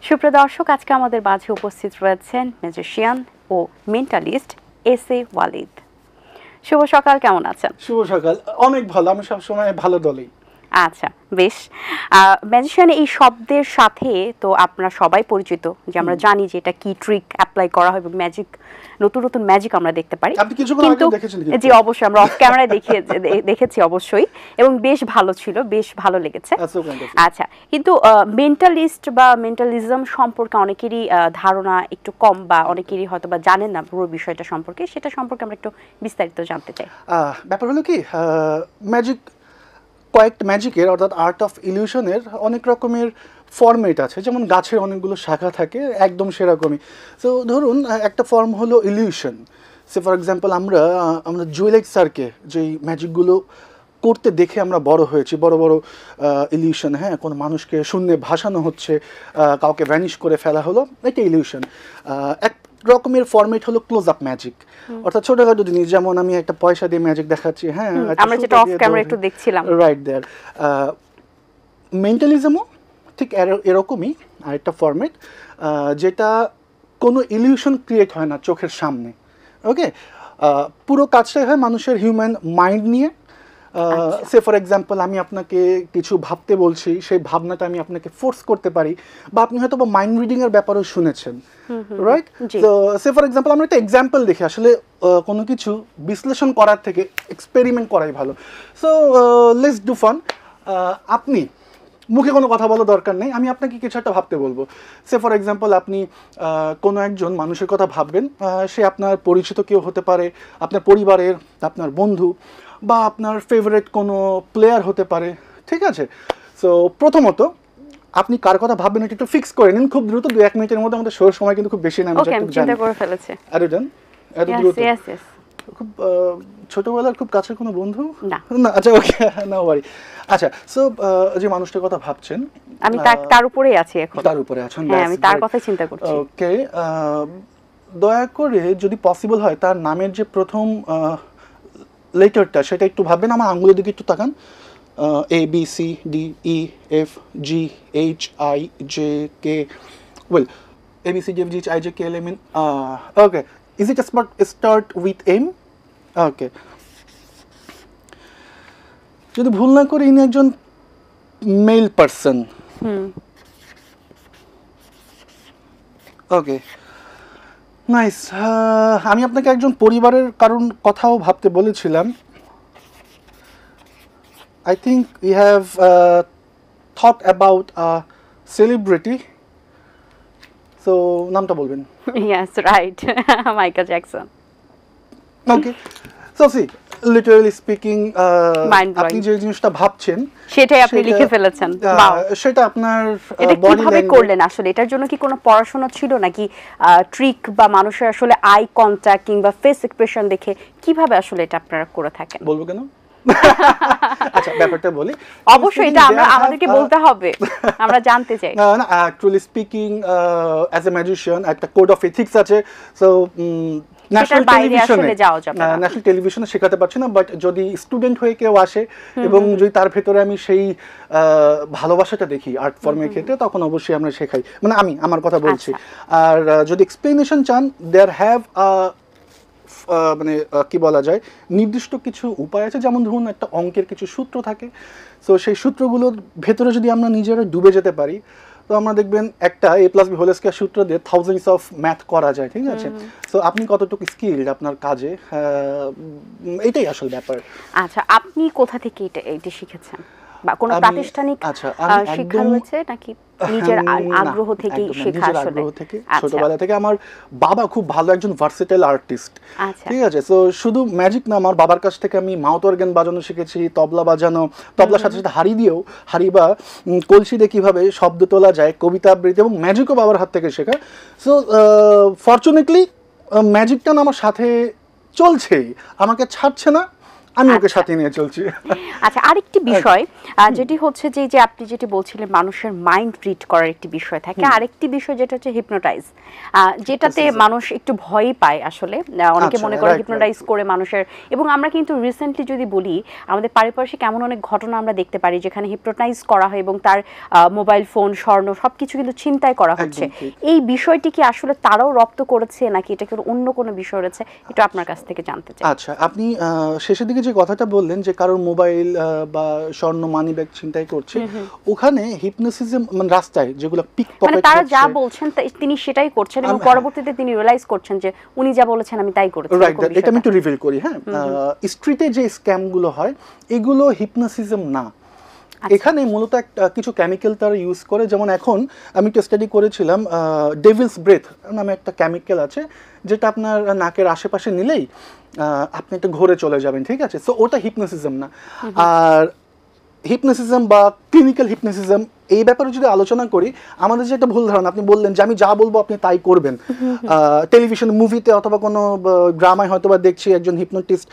সুপ্রদর্শক, আজকে আমাদের মাঝে উপস্থিত রয়েছেন ম্যাজিশিয়ান ও মেন্টালিস্ট এস.এ. ওয়ালিদ। শুভ সকাল, কেমন আছেন? শুভ সকাল, অনেক ভালো। আমি সবসময় ভালো দলেই। আচ্ছা, বেশ। ম্যাজিশিয়ান এই শব্দের সাথে তো আপনারা সবাই পরিচিত, যে আমরা জানি যে এটা কি ট্রিক অ্যাপ্লাই করা হয় এবং ম্যাজিক, নতুন নতুন ম্যাজিক আমরা দেখতে পারি। কিন্তু জি, অবশ্যই আমরা অফ ক্যামেরায় দেখেছি অবশ্যই, এবং বেশ ভালো ছিল, বেশ ভালো লেগেছে। আচ্ছা, কিন্তু মেন্টালিস্ট বা মেন্টালিজম সম্পর্কে অনেকেরই ধারণা একটু কম, বা অনেকেরই হয়তো বা জানেন না পুরো বিষয়টা সম্পর্কে। সেটা সম্পর্কে আমরা একটু বিস্তারিত জানতে চাই। ব্যাপার হলো কি, কয়েকটা ম্যাজিকের অর্থাৎ আর্ট অফ ইলিউশনের অনেক রকমের ফর্মেট আছে। যেমন গাছের অনেকগুলো শাখা থাকে, একদম সেরকমই। তো ধরুন একটা ফর্ম হলো ইলিউশন। সে ফর এক্সাম্পল আমরা জুয়েলারি স্যারকে যেই ম্যাজিকগুলো করতে দেখে আমরা বড় হয়েছি, বড় বড় ইলিউশন, হ্যাঁ, কোনো মানুষকে শূন্যে ভাসানো হচ্ছে, কাউকে ভ্যানিশ করে ফেলা হলো, এটা ইলিউশন। এক রকমের ফরম্যাট হলো ক্লোজ আপ ম্যাজিক, অর্থাৎ ছোটখাটো জিনিস, যেমন আমি একটা পয়সা দিয়ে ম্যাজিক দেখাচ্ছি, হ্যাঁ, আমরা যেটা অফ ক্যামেরা একটু দেখছিলাম, রাইট দেয়ার। মেন্টালিজমও ঠিক এরকমই আরেকটা ফরম্যাট, যেটা কোনো ইলিউশন ক্রিয়েট হয় না চোখের সামনে। ওকে, পুরো কাজটাই হয় মানুষের হিউম্যান মাইন্ড নিয়ে। সে ফর এক্সাম্পল আমি আপনাকে কিছু ভাবতে বলছি, সেই ভাবনাটা আমি আপনাকে ফোর্স করতে পারি, বা আপনি হয়তো বা মাইন্ড রিডিং এর ব্যাপারেও শুনেছেন, রাইট? তো সে ফর এক্সাম্পল আমরা একটা এক্সাম্পল দেখি, আসলে কোনো কিছু বিশ্লেষণ করার থেকে এক্সপেরিমেন্ট করাই ভালো। So let's do fun. আপনি মুখে কোনো কথা বলার দরকার নেই, আমি আপনাকে কিছু একটা ভাবতে বলবো। সে ফর এক্সাম্পল আপনি কোনো একজন মানুষের কথা ভাববেন, সে আপনার পরিচিত কেউ হতে পারে, আপনার পরিবারের, আপনার বন্ধু, বা আপনার ফেভারিট কোনো প্লেয়ার হতে পারে, ঠিক আছে? সো প্রথমত আপনি কার কথা ভাববেন এটা একটু ফিক্স করে নিন খুব দ্রুত। 2-1 মিনিটের মধ্যে, আমাদের শোর সময় কিন্তু খুব বেশি না, আমি চিন্তা করে ফেলেছি। এত দ্রুত? খুব ছোটবেলার খুব কাছের কোনো বন্ধু না? আচ্ছা, ওকে, না ওয়ারি। আচ্ছা, সো যে মানুষটার কথা ভাবছেন, আমি তার উপরেই আছি এখন। তার উপরে আছেন? হ্যাঁ, আমি তার কথাই চিন্তা করছি। ওকে, দয়া করে যদি পসিবল হয় তার নামের যে প্রথম লেটারটা সেটা একটু ভাববেন। আমার আঙ্গুলের দিকে একটু তাকান। ABCDEFGHIJK, well, ABCDEFGHIJKLM. Okay, is it start with M? Okay, যদি ভুল না করি ইনি একজন মেল পারসন। ওকে, নাইস। আমি আপনাকে একজন পরিবারের কারণ কথাও ভাবতে বলেছিলাম। I think we have thought about a celebrity. So নামটা বলবেন? Yes, right. Michael Jackson. Okay, so see, literally speaking, আপনি যে জিনিসটা ভাবছেন সেটাই আপনি লিখে ফেলেছেন। সেটা আপনার বডি ল্যাঙ্গুয়েজ করলেন। আসলে এটার জন্য কি কোনো পড়াশোনা ছিল নাকি ট্রিক, বা মানুষের আসলে আই কন্টাক্ট কিংবা ফেস এক্সপ্রেশন দেখে কিভাবে আসলে এটা আপনারা করে থাকেন? বলবো কেন? আচ্ছা, ব্যাপারটা বলি। অবশ্যই এটা আমাদেরকে বলতে হবে, আমরা জানতে চাই। না, actually speaking, as a magician একটা কোড অফ এথিক্স আছে। সো ন্যাশনাল টেলিভিশনে শেখাতে পারছি না, বাট যদি স্টুডেন্ট হয়ে কেউ আসে এবং যদি তার ভেতরে আমি সেই ভালোবাসাটা দেখি আর্ট ফর্মের ক্ষেত্রে, তখন অবশ্যই আমরা শেখাই। মানে আমি আমার কথা বলছি। আর যদি এক্সপ্লেনেশন চান, দেয়ার হ্যাভ মানে কি বলা যায়, নির্দিষ্ট কিছু উপায় আছে। যেমন ধরুন একটা অঙ্কের কিছু সূত্র থাকে, সো সেই সূত্রগুলোর ভেতরে যদি আমরা নিজেরা ডুবে যেতে পারি, তো আমরা দেখবেন একটা A+B² সূত্র দিয়ে থাউজেন্ডস অফ ম্যাথ করা যায়, ঠিক আছে? সো আপনি কতটুকু স্কিলড আপনার কাজে, এটাই আসল ব্যাপার। আচ্ছা, আপনি কোথা থেকে এটা শিখেছেন, বা কোনো প্রাতিষ্ঠানিক শিক্ষা রয়েছে নাকি নিজের আগ্রহ থেকেই শেখা? আসলে ছোটবেলা থেকে আমার বাবা খুব ভালো একজন ভার্সেটাইল আর্টিস্ট, ঠিক আছে? সো শুধু ম্যাজিক না, আমার বাবার কাছ থেকে আমি মাউথ অর্গান বাজানো শিখেছি, তবলা বাজানো, তবলার সাথে সাথে হাড়ি বা কলসি দিয়ে কীভাবে শব্দ তোলা যায়, কবিতা আবৃত্তি এবং ম্যাজিকও বাবার হাত থেকে শেখা। সো ফরচুনেটলি ম্যাজিকটা আমার সাথে চলছেই, আমাকে ছাড়ছে না। আমি ওকে সাথে নিয়ে চলছি। আচ্ছা, আরেকটি বিষয় যেটি হচ্ছে যে আপনি যেটি বলছিলেন মানুষের মাইন্ড রিড করার একটি বিষয় থাকে, আরেকটি বিষয় যেটা হচ্ছে হিপনোটাইজ, যেটাতে মানুষ একটু ভয় পায় আসলে, অনেকে মনে করে হিপনোটাইজ করে মানুষের, এবং আমরা কিন্তু রিসেন্টলি যদি বলি আমাদের পারিপার্শ্বিক এমন অনেক ঘটনা আমরা দেখতে পারি যেখানে হিপনোটাইজ করা হয় এবং তার মোবাইল ফোন, স্বর্ণ সবকিছু কিন্তু ছিনতাই করা হচ্ছে। এই বিষয়টি কি আসলে তারাও রপ্ত করেছে নাকি এটা কি অন্য কোনো বিষয় রয়েছে, এটা আপনার কাছ থেকে জানতে চাই। আচ্ছা, আপনি শেষের দিকে যে কথাটা বললেন যে কারোর মোবাইল বা স্বর্ণ মানি ব্যাগ ছিনতাই করছে, ওখানে হিপনোসিজম মানে রাস্তায় যেগুলো পিক পকেট, মানে তারা যা বলছেন তিনি সেটাই করছেন এবং পরবর্তীতে তিনি রিয়েলাইজ করছেন যে উনি যা বলেছেন আমি তাই করেছি। রাইট, এটা আমি একটু রিভিল করি। হ্যাঁ, স্ট্রিটে যে স্ক্যামগুলো হয় এগুলো হিপনোসিজম না। এখানে মূলত কিছু কেমিক্যাল তারা ইউজ করে, যেমন এখন আমি একটা স্টাডি করেছিলাম, ডেভিলস ব্রেথ নামে একটা কেমিক্যাল আছে যেটা আপনার নাকের আশেপাশে নিলেই আপনি একটা ঘোরে চলে যাবেন, ঠিক আছে? সো ওটা হিপনোসিজম না। আর হিপনোসিজম বা ক্লিনিক্যাল হিপনোসিজম এই ব্যাপারে যদি আলোচনা করি, আমাদের যে একটা ভুল ধারণা, আপনি বললেন যে আমি যা বলবো আপনি তাই করবেন। টেলিভিশন মুভিতে অথবা কোনো ড্রামায় হয়তো বা দেখছি একজন হিপনোটিস্ট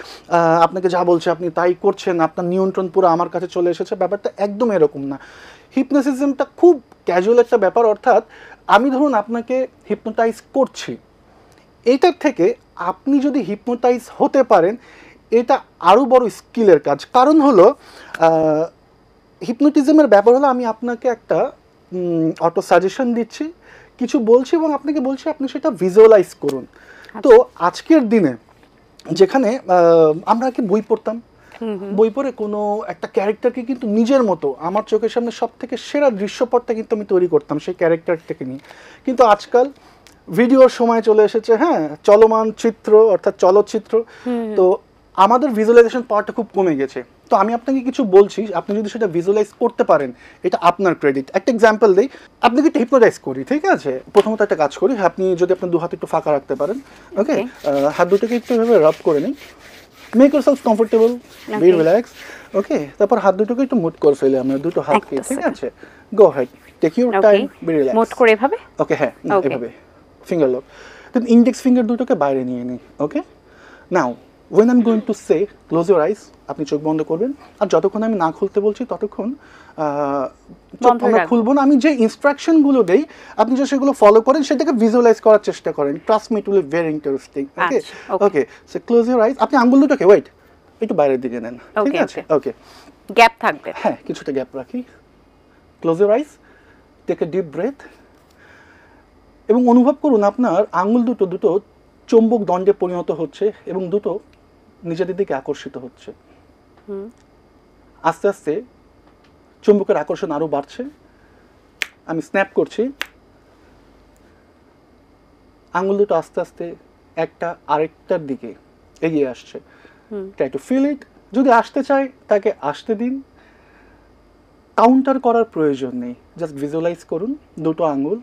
আপনাকে যা বলছে আপনি তাই করছেন, আপনার নিয়ন্ত্রণ পুরো আমার কাছে চলে এসেছে। ব্যাপারটা একদম এরকম না। হিপনোসিজমটা খুব ক্যাজুয়াল একটা ব্যাপার, অর্থাৎ আমি ধরুন আপনাকে হিপনোটাইজ করছি, এইটার থেকে আপনি যদি হিপনোটাইজ হতে পারেন এটা আরও বড় স্কিলের কাজ। কারণ হলো হিপনোটিজমের ব্যাপার হলো আমি আপনাকে একটা অটো সাজেশন দিচ্ছি, কিছু বলছি এবং আপনাকে বলছি আপনি সেটা ভিজুয়ালাইজ করুন। তো আজকের দিনে যেখানে আমরা কি বই পড়তাম, বই পড়ে কোনো একটা ক্যারেক্টারকে কিন্তু নিজের মতো আমার চোখের সামনে সব থেকে সেরা দৃশ্যপটটা কিন্তু আমি তৈরি করতাম সেই ক্যারেক্টারটাকে নিয়ে। কিন্তু আজকাল ভিডিওর সময় চলে এসেছে, হ্যাঁ, চলমান চিত্র অর্থাৎ চলচ্চিত্র, তো আমাদের ভিজুয়ালাইজেশন পাওয়ারটা খুব কমে গেছে। তো আমি আপনাকে কিছু বলছি, আপনি যদি সেটা ভিজুয়ালাইজ করতে পারেন এটা আপনার ক্রেডিট। একটা এক্সাম্পল দিই, আপনাকে একটু হিপনোটাইজ করি, ঠিক আছে? প্রথমত একটা কাজ করি, আপনি যদি আপনার দু হাত একটু ফাঁকা রাখতে পারেন, ওকে, হাত দুটোকে একটু এভাবে রাব করে নিন, make yourself comfortable, be relax, okay. তারপর হাত দুটোকে একটু মুট করে ফেলে আমরা দুটো হাতকে, ঠিক আছে? Go ahead, take your time, be relax. মুট করে এভাবে, ওকে, হ্যাঁ, এভাবে finger lock, then index finger দুটোকে বাইরে নিয়ে নিই, ওকে। নাও when I'm going to say close your eyes, আপনি চোখ বন্ধ করবেন, আর যতক্ষণ আমি না খুলতে বলছি ততক্ষণ চোখ আমরা খুলবো না। আমি যে ইনস্ট্রাকশনগুলো দেই আপনি যদি সেগুলো ফলো করেন, সেটাকে ভিজুয়ালাইজ করার চেষ্টা করেন, trust me, it will be very interesting. Okay, okay, so close your আইজ। আপনি আঙ্গুল দুটোকে ওয়েট একটু বাইরের দিকে নেন, ঠিক আছে? ওকে, গ্যাপ থাকবে, হ্যাঁ, কিছুটা গ্যাপ রাখি। Close your eyes, take a deep breath এবং অনুভব করুন আপনার আঙ্গুল দুটো দুটো চুম্বক দণ্ডে পরিণত হচ্ছে এবং দুটো নিজেদের দিকে আকর্ষিত হচ্ছে। আস্তে আস্তে চুম্বকের আকর্ষণ আরো বাড়ছে। আমি স্ন্যাপ করছি, আঙ্গুল দুটো আস্তে আস্তে একটা আরেকটার দিকে এগিয়ে আসছে। Try to feel it. যদি আসতে চায় তাকে আসতে দিন, কাউন্টার করার প্রয়োজন নেই, জাস্ট ভিজুয়ালাইজ করুন দুটো আঙ্গুল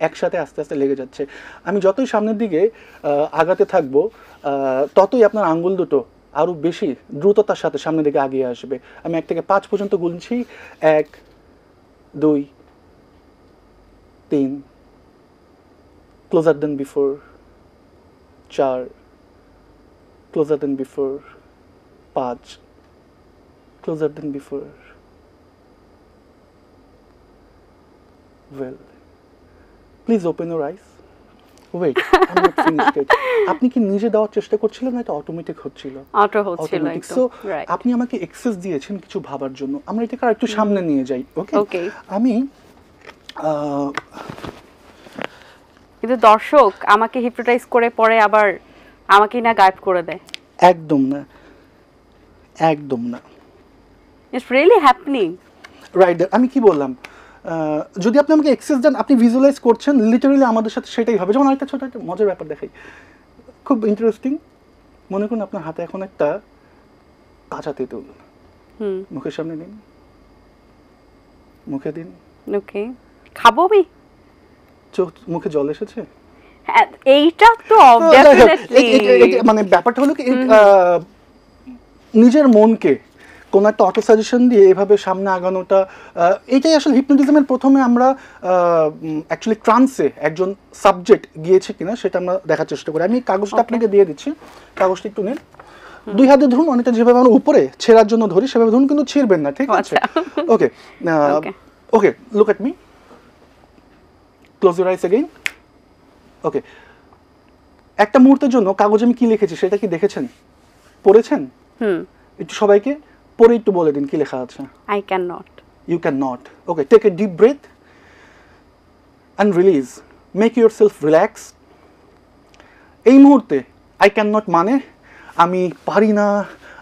একসাথে আস্তে আস্তে লেগে যাচ্ছে। আমি যতই সামনের দিকে আগাতে থাকবো ততই আপনার আঙ্গুল দুটো আরও বেশি দ্রুততার সাথে সামনের দিকে আগিয়ে আসবে। আমি 1 থেকে 5 পর্যন্ত গুনছি, 1 2 3, closer than before, 4, closer than before, 5, closer than before. Well, please open your eyes. Wait, I'm not finished yet. আপনি কি নিজে দেওয়ার চেষ্টা করছিলেন না এটা অটোমেটিক হচ্ছিল? অটো হচ্ছিল একদম। সো আপনি আমাকে এক্সেস দিয়েছেন কিছু ভাবার জন্য। আমরা এটাকে আরেকটু সামনে নিয়ে যাই, ওকে? আমি কিন্তু দর্শক আমাকে হিপনোটাইজ করে পরে আবার আমাকে না গায়েব করে দেয়। একদম না, একদম না। It's really happening. রাইট, আমি কি বললাম, যদি আপনি আমাকে এক্সেস দেন, আপনি ভিজুয়ালাইজ করছেন, লিটারালি আমাদের সাথে সেটাই হবে। যেমন আরেকটা ছোট একটা মজার ব্যাপার দেখাই, খুব ইন্টারেস্টিং। মনে করুন আপনার হাতে এখন একটা কাঁচা তেঁতুল, মুখের সামনে নিন, মুখে দিন, ওকে, খাবো আমি? চোখ মুখে জল এসেছে? এইটা তো ডেফিনেটলি, মানে ব্যাপারটা হলো কি, নিজের মনকে কোনো একটা অটো সাজেশন দিয়ে এভাবে সামনে আগানোটা, এটাই আসলে হিপনোটিজমের প্রথমে আমরা অ্যাকচুয়ালি ট্রান্সে একজন সাবজেক্ট গিয়েছে কিনা সেটা আমরা দেখার চেষ্টা করি। আমি কাগজটা আপনাকে দিয়ে দিচ্ছি, কাগজটা একটু নিন। দুই হাতে ধরুন, অনেকটা যেভাবে আমরা উপরে ছেঁড়ার জন্য ধরি সেভাবে ধরুন, কিন্তু ছিঁড়বেন না, ঠিক আছে? Okay okay, look at me, close your eyes again. Okay, একটা মুহূর্তের জন্য কাগজে আমি কি লিখেছি সেটা কি দেখেছেন, পড়েছেন? একটু সবাইকে পড়ে একটু বলে দিন কি লেখা আছে। I can not. You can not. Okay, take a deep breath and release, make yourself relax. এই মুহূর্তে আই ক্যান নট মানে আমি পারি না,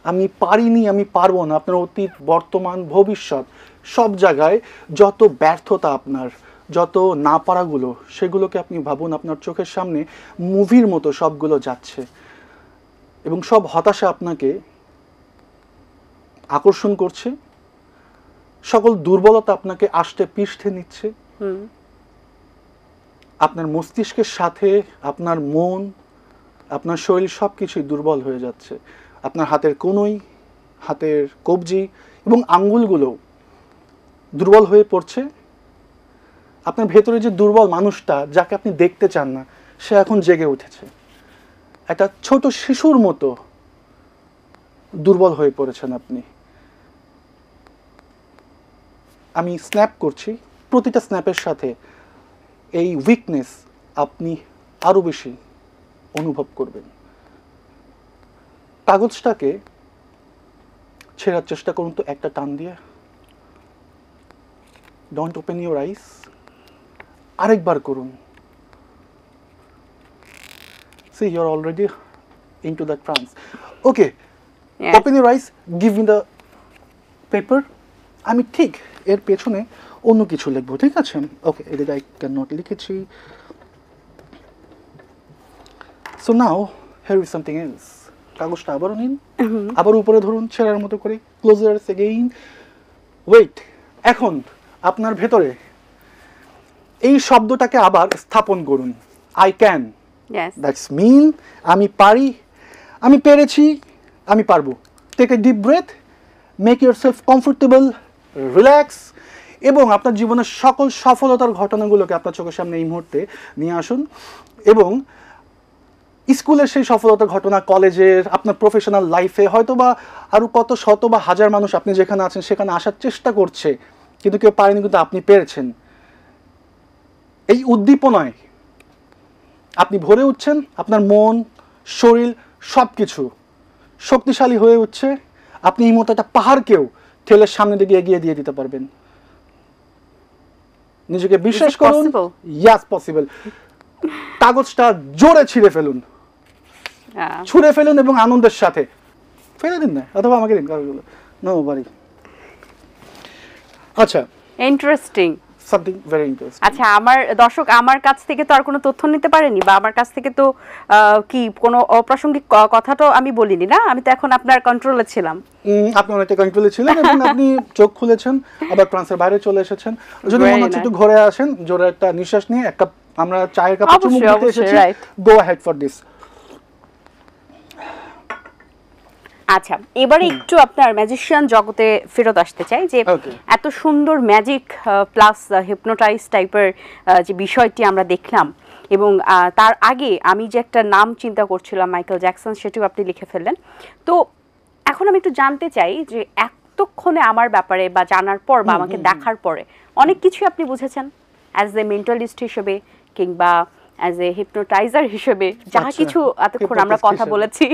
আমি পারিনি, আমি পারবো না। আপনার অতীত, বর্তমান, ভবিষ্যৎ সব জায়গায় যত ব্যর্থতা আপনার, যত না পারাগুলো, সেগুলোকে আপনি ভাবুন আপনার চোখের সামনে মুভির মতো সবগুলো যাচ্ছে, এবং সব হতাশা আপনাকে আকর্ষণ করছে, সকল দুর্বলতা আপনাকে আষ্টে পৃষ্ঠে নিচ্ছে। আপনার মস্তিষ্কের সাথে আপনার মন, আপনার শরীর সব কিছুই দুর্বল হয়ে যাচ্ছে। আপনার হাতের কনুই, হাতের কবজি এবং আঙ্গুলগুলো দুর্বল হয়ে পড়ছে। আপনার ভেতরে যে দুর্বল মানুষটা, যাকে আপনি দেখতে চান না, সে এখন জেগে উঠেছে। একটা ছোট শিশুর মতো দুর্বল হয়ে পড়েছেন আপনি। আমি স্ন্যাপ করছি, প্রতিটা স্ন্যাপের সাথে এই উইকনেস আপনি আরো বেশি অনুভব করবেন। কাগজটাকে ছেড়ার চেষ্টা করুন তো একটা টান দিয়ে। Don't open your eyes. আরেকবার করুন। See you are already into the trance. Okay, open your eyes, give me the paper. আমি ঠিক এর পেছনে অন্য কিছু লিখবো, ঠিক আছে? ওকে, এদিকে আই ক্যান নট লিখেছি। So now here is something else. কাগজটা আবারও নিন, আবার উপরে ধরুন ছেঁড়ার মতো করে, close your eyes again. Wait, এখন আপনার ভেতরে এই শব্দটাকে আবার স্থাপন করুন। আই ক্যান, দ্যাটস মিন আমি পারি, আমি পেরেছি, আমি পারবো। Take a deep breath, make yourself comfortable, relax, এবং আপনার জীবনের সকল সফলতার ঘটনাগুলোকে আপনার চোখের সামনে এই মুহূর্তে নিয়ে আসুন। এবং স্কুলের সেই সফলতার ঘটনা, কলেজের, আপনার প্রফেশনাল লাইফে, হয়তো বা আরও কত শত বা হাজার মানুষ আপনি যেখানে আছেন সেখানে আসার চেষ্টা করছে, কিন্তু কেউ পারেনি, কিন্তু আপনি পেরেছেন। এই উদ্দীপনায় আপনি ভরে উঠছেন, আপনার মন, শরীর সব কিছু শক্তিশালী হয়ে উঠছে। আপনি এই মতো একটা পাহাড়কেও ঠেলের সামনে দিকে এগিয়ে দিয়ে দিতে পারবেন। নিজেকে বিশ্বাস করুন। ইয়াস, পসিবল। কাগজটা জোরে ছিঁড়ে ফেলুন, ছুঁড়ে ফেলুন এবং আনন্দের সাথে ফেলে দিন, না অথবা আমাকে দিন কাগজগুলো। নো বাড়ি। আচ্ছা, ইন্টারেস্টিং, সামথিং ভেরি ইন্টারেস্টিং। আচ্ছা, আমার দর্শক আমার কাছ থেকে তো আর কোনো তথ্য নিতে পারেনি, বা আমার কাছ থেকে তো কি কোনো অপ্রাসঙ্গিক কথা তো আমি বলিনি না? আমি তো এখন আপনার কন্ট্রোলে ছিলাম। আপনি অনেকটা কন্ট্রোলে ছিলেন এবং আপনি চোখ খুলেছেন, আবার ট্রান্সের বাইরে চলে এসেছেন। যদি মনে হচ্ছে একটু ঘরে আসেন, জোরে একটা নিঃশ্বাস নিয়ে এক কাপ আমরা চায়ের কাপ চুমুক দিতে এসেছি। Go ahead for this. আচ্ছা, এবারে একটু আপনার ম্যাজিশিয়ান জগতে ফেরত আসতে চাই, যে এত সুন্দর ম্যাজিক প্লাস হিপনোটাইজ টাইপের যে বিষয়টি আমরা দেখলাম, এবং তার আগে আমি যে একটা নাম চিন্তা করছিলাম মাইকেল জ্যাকসন, সেটিও আপনি লিখে ফেললেন। তো এখন আমি একটু জানতে চাই যে এতক্ষণে আমার ব্যাপারে বা জানার পর বা আমাকে দেখার পরে অনেক কিছু আপনি বুঝেছেন অ্যাজ এ মেন্টালিস্ট হিসেবে, কিংবা অ্যাজ এ হিপনোটাইজার হিসেবে, যা কিছু এতক্ষণ আমরা কথা বলেছি,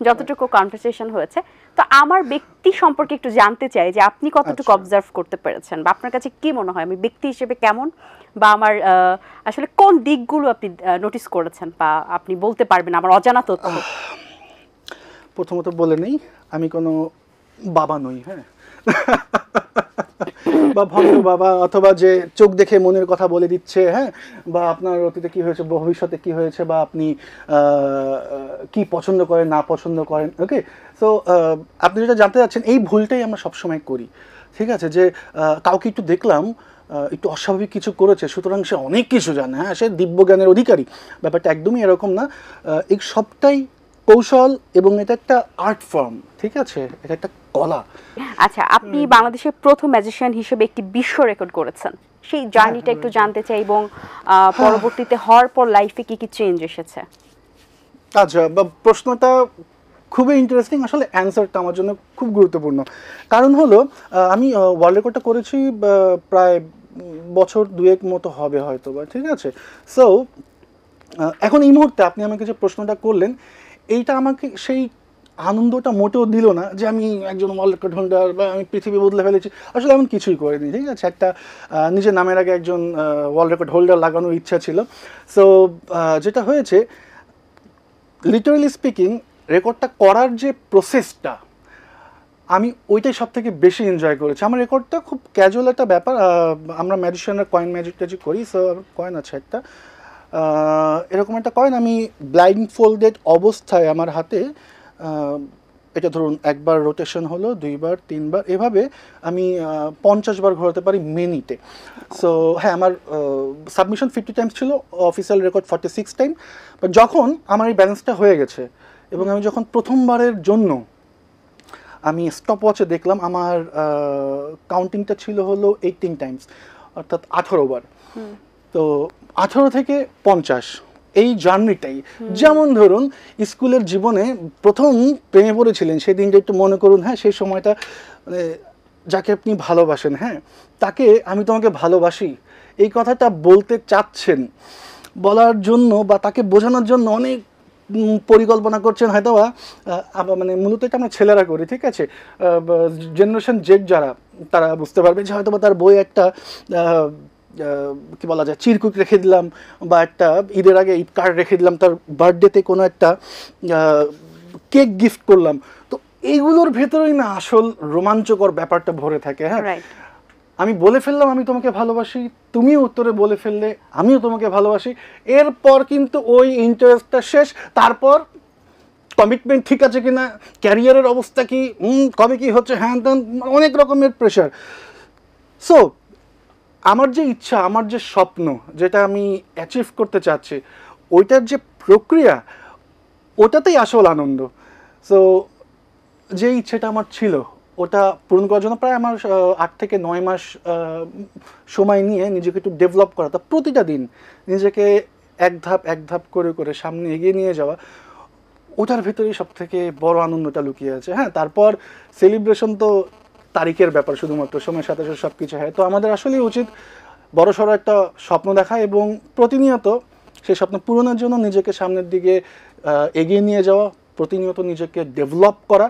যতটুকু কনভারসেশন হয়েছে, তো আমার ব্যক্তি সম্পর্কে একটু জানতে চাই যে আপনি কতটুকু অবজার্ভ করতে পেরেছেন, বা আপনার কাছে কি মনে হয় আমি ব্যক্তি হিসেবে কেমন, বা আমার আসলে কোন দিকগুলো আপনি নোটিস করেছেন বা আপনি বলতে পারবেন আমার অজানা তথ্য। প্রথমত বলে নেই, আমি কোনো বাবা নই, হ্যাঁ, বা ভণ্ড বাবা, অথবা যে চোখ দেখে মনের কথা বলে দিচ্ছে, হ্যাঁ, বা আপনার অতীতে কি হয়েছে, ভবিষ্যতে কি হয়েছে, বা আপনি কি পছন্দ করেন না পছন্দ করেন। ওকে, সো আপনি যেটা জানতে চাচ্ছেন, এই ভুলটাই আমরা সবসময় করি, ঠিক আছে? যে কাউকে একটু দেখলাম একটু অস্বাভাবিক কিছু করেছে, সুতরাং সে অনেক কিছু জানে, হ্যাঁ, সে দিব্য জ্ঞানের অধিকারী। ব্যাপারটা একদমই এরকম না। এই সবটাই কৌশল, এবং এটা একটা আর্ট ফর্ম, ঠিক আছে? এটা একটা কলা। আচ্ছা, আপনি বাংলাদেশের প্রথম ম্যাজিশিয়ান হিসেবে একটি বিশ্ব রেকর্ড করেছেন, সেই জার্নিটা একটু জানতে চাই, এবং পরবর্তীতে হওয়ার পর লাইফে কি কি চেঞ্জ এসেছে? আচ্ছা, প্রশ্নটা খুবই ইন্টারেস্টিং, আসলে অ্যান্সারটা আমার জন্য খুব গুরুত্বপূর্ণ। কারণ হলো আমি ওয়ার্ল্ড রেকর্ডটা করেছি প্রায় বছর 2-1 মতো হবে হয়তো বা, ঠিক আছে? সো এখন এই মুহূর্তে আপনি আমাকে যে প্রশ্নটা করলেন, এইটা আমাকে সেই আনন্দটা মোটেও দিল না যে আমি একজন ওয়ার্ল্ড রেকর্ড হোল্ডার বা আমি পৃথিবী বদলে ফেলেছি। আসলে এমন কিছুই করিনি, ঠিক আছে? একটা নিজের নামের আগে একজন ওয়ার্ল্ড রেকর্ড হোল্ডার লাগানোর ইচ্ছা ছিল। সো যেটা হয়েছে, লিটারালি স্পিকিং, রেকর্ডটা করার যে প্রসেসটা, আমি ওইটাই সব থেকে বেশি এনজয় করেছি। আমার রেকর্ডটা খুব ক্যাজুয়াল একটা ব্যাপার। আমরা ম্যাজিশিয়ানরা কয়েন ম্যাজিক ট্যাজিক করি, সো কয়েন আছে একটা, এরকম একটা কয়েন আমি ব্লাইন্ড ফোল্ডেড অবস্থায় আমার হাতে, এটা ধরুন একবার রোটেশন হলো, 2বার 3বার, এভাবে আমি 50 বার ঘোরাতে পারি মিনিটে। সো হ্যাঁ, আমার সাবমিশন 50 টাইমস ছিল, অফিসিয়াল রেকর্ড 46 টাইম। বাট যখন আমার এই ব্যালেন্সটা হয়ে গেছে এবং আমি যখন প্রথমবারের জন্য আমি স্টপ ওয়াচে দেখলাম, আমার কাউন্টিংটা ছিল হলো 18 টাইমস, অর্থাৎ 18 বার। তো 18 থেকে 50 এই জার্নিটাই, যেমন ধরুন স্কুলের জীবনে প্রথম প্রেমে পড়েছিলেন সেই দিনটা একটু মনে করুন। হ্যাঁ, সেই সময়টা মানে যাকে আপনি ভালোবাসেন, হ্যাঁ, তাকে আমি তোমাকে ভালোবাসি এই কথাটা বলতে চাচ্ছেন, বলার জন্য বা তাকে বোঝানোর জন্য অনেক পরিকল্পনা করছেন হয়তো বা, মানে মূলত এটা আমরা ছেলেরা করি, ঠিক আছে? জেনারেশন জেড যারা, তারা বুঝতে পারবে যে হয়তো বা তার বই একটা কি বলা যায়, চিরকুট রেখে দিলাম, বা একটা ঈদের আগে ঈদ কার্ড রেখে দিলাম, তার বার্থডেতে কোনো একটা কেক গিফট করলাম। তো এইগুলোর ভেতরেই না আসল রোমাঞ্চকর ব্যাপারটা ভরে থাকে। হ্যাঁ, আমি বলে ফেললাম আমি তোমাকে ভালোবাসি, তুমিও উত্তরে বলে ফেললে আমিও তোমাকে ভালোবাসি, এরপর কিন্তু ওই ইন্টারেস্টটা শেষ। তারপর কমিটমেন্ট ঠিক আছে কিনা, ক্যারিয়ারের অবস্থা কি, কবে কি হচ্ছে, হ্যাঁ ত্যান, অনেক রকমের প্রেশার। সো আমার যে ইচ্ছা, আমার যে স্বপ্ন, যেটা আমি অ্যাচিভ করতে চাচ্ছি, ওইটার যে প্রক্রিয়া, ওটাতেই আসল আনন্দ। সো যে ইচ্ছেটা আমার ছিল ওটা পূরণ করার জন্য প্রায় আমার 8 থেকে 9 মাস সময় নিয়ে নিজেকে একটু ডেভেলপ করা, তা প্রতিটা দিন নিজেকে এক ধাপ করে করে সামনে এগিয়ে নিয়ে যাওয়া, ওটার ভেতরেই সব থেকে বড় আনন্দটা লুকিয়ে আছে। হ্যাঁ, তারপর সেলিব্রেশন তো তারিখের ব্যাপার, শুধুমাত্র সময়ের সাথে সাথে সব কিছু হয়। তো আমাদের আসলেই উচিত বড় সড়ো একটা স্বপ্ন দেখা এবং প্রতিনিয়ত সেই স্বপ্ন পূরণের জন্য নিজেকে সামনের দিকে এগিয়ে নিয়ে যাওয়া, প্রতিনিয়ত নিজেকে ডেভেলপ করা,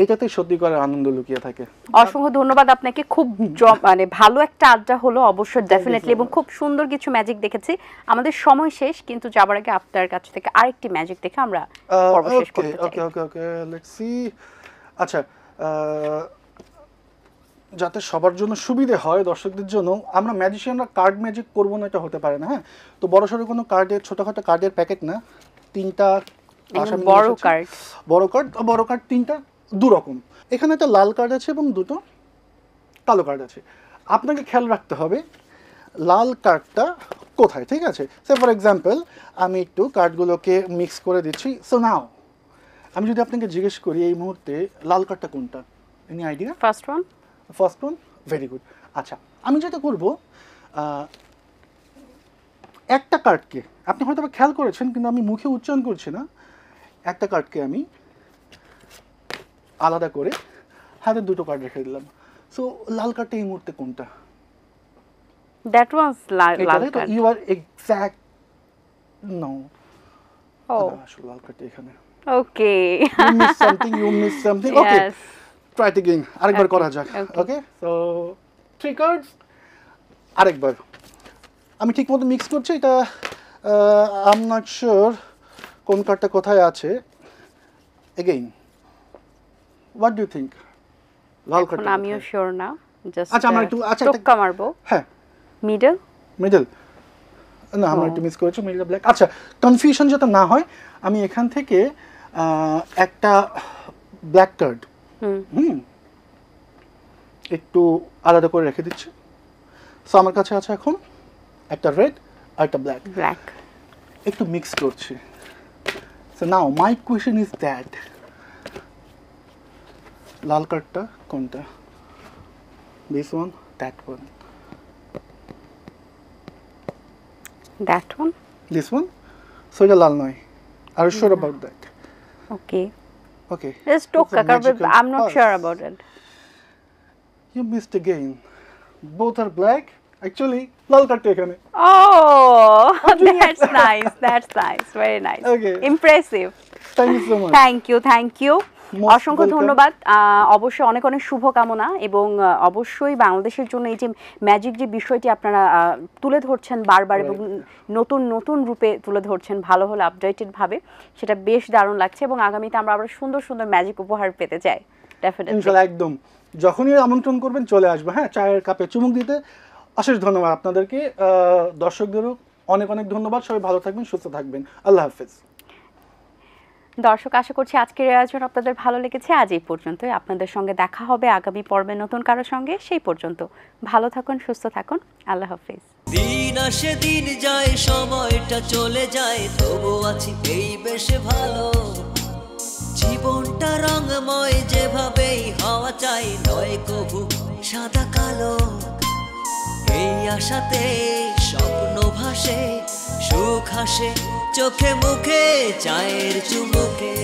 এটাতেই সত্যিকারের আনন্দ লুকিয়ে থাকে। অসংখ্য ধন্যবাদ আপনাকে, খুব মানে ভালো একটা আড্ডা হলো অবশ্যই, ডেফিনেটলি, এবং খুব সুন্দর কিছু ম্যাজিক দেখেছি। আমাদের সময় শেষ, কিন্তু যাবার আগে আপনার কাছ থেকে আরেকটি ম্যাজিক দেখে আমরা পর্ব শেষ করতে চাই। ওকে, লেটস সি। আচ্ছা, যাতে সবার জন্য সুবিধে হয় দর্শকদের জন্য, আমরা ম্যাজিশিয়ানরা কার্ড ম্যাজিক করবো না, এটা হতে পারে না। হ্যাঁ, তো বড়সড় কোনো কার্ডের, ছোটখাটো কার্ডের প্যাকেট না, 3টা বড় কার্ড 3টা, 2 রকম। এখানে একটা লাল কার্ড আছে এবং 2টো কালো কার্ড আছে। আপনাকে খেয়াল রাখতে হবে লাল কার্ডটা কোথায়, ঠিক আছে? সে ফর এক্সাম্পল আমি একটু কার্ডগুলোকে মিক্স করে দিচ্ছি। সো নাও আমি যদি আপনাকে জিজ্ঞেস করি এই মুহূর্তে লাল কার্ডটা কোনটা, any idea? First one, very good. আচ্ছা, আমি যেটা করব, একটা কার্ডকে, আপনি হয়তো খেয়াল করেছেন কিন্তু আমি মুখে উচ্চারণ করছি না, একটা কার্ডকে আমি আলাদা করে হাতে 2টো কার্ড রেখে দিলাম। সো লাল কার্ডটা এই মুহূর্তে কোনটা? দ্যাট ওয়াজ লাল card. You are exact. No, আসলে লাল কার্ডটা এখানে। Okay, you miss something. Okay, try it again, আরেকবার করা যাক। ওকে, সো 3 কার্ডস, আরেকবার আমি ঠিক মতো মিক্স করছি। এটা আই এম নট শিওর কোন কার্ডটা কোথায় আছে। Again, what do you think? লাল কার্ডটা আমিও শিওর না, জাস্ট আচ্ছা আমরা একটু টোক্কা মারবো। হ্যাঁ, মিডল না, আমরা একটু মিস করেছি, মিডল ব্ল্যাক। আচ্ছা, কনফিউশন যাতে না হয়, আমি এখান থেকে একটা ব্ল্যাক কার্ড একটু আলাদা করে রেখে দিচ্ছি। সো আমার কাছে আছে এখন একটা রেড আর একটা ব্ল্যাক, একটু মিক্স করছি। So now my question is that, লাল কার্ডটা কোনটা? This one, that one, that one, this one? So এটা লাল নয়। Are you sure about that? Okay. Okay. Let's talk, I'm not sure about it. You missed again. Both are black. Actually, লাল কাটটা এখানে। Oh, that's nice. That's nice. Very nice. Okay. Impressive. Thank you so much. Thank you. Most অসংখ্য welcome. ধন্যবাদ। অবশ্যই অনেক অনেক শুভকামনা এবং অবশ্যই বাংলাদেশের জন্য এই যে ম্যাজিক যে বিষয়টি আপনারা তুলে ধরছেন বারবার এবং নতুন নতুন রূপে তুলে ধরছেন ভালো হলে আপডেটেড ভাবে, সেটা বেশ দারুণ লাগছে এবং আগামীতে আমরা আবার সুন্দর সুন্দর ম্যাজিক উপহার পেতে চাই ডেফিনেটলি। ইনশাআল্লাহ, একদম যখনই আমন্ত্রণ করবেন চলে আসবো। হ্যাঁ, চায়ের কাপে চুমুক দিতে। অশেষ ধন্যবাদ আপনাদেরকে, দর্শকদেরও অনেক অনেক ধন্যবাদ। সবাই ভালো থাকবেন, সুস্থ থাকবেন। আল্লাহ হাফেজ। দর্শক, আশা করছি আজকের আয়োজন আপনাদের ভালো লেগেছে। আজ এই পর্যন্তই। আপনাদের সঙ্গে দেখা হবে আগামী পর্বে নতুন কারো সঙ্গে। সেই পর্যন্ত ভালো থাকুন, সুস্থ থাকুন। আল্লাহ হাফেজ। দিন আসে দিন যায়, সময়টা চলে যায়, তবু আছি এই বেশ ভালো। জীবনটা রঙময়, যেভাবেই হওয়া চাই, নয় কবু সাদা কালো। এই আশাতে স্বপ্ন ভাসে, সুখ হাসে চোখে মুখে, চায়ের চুমুকে।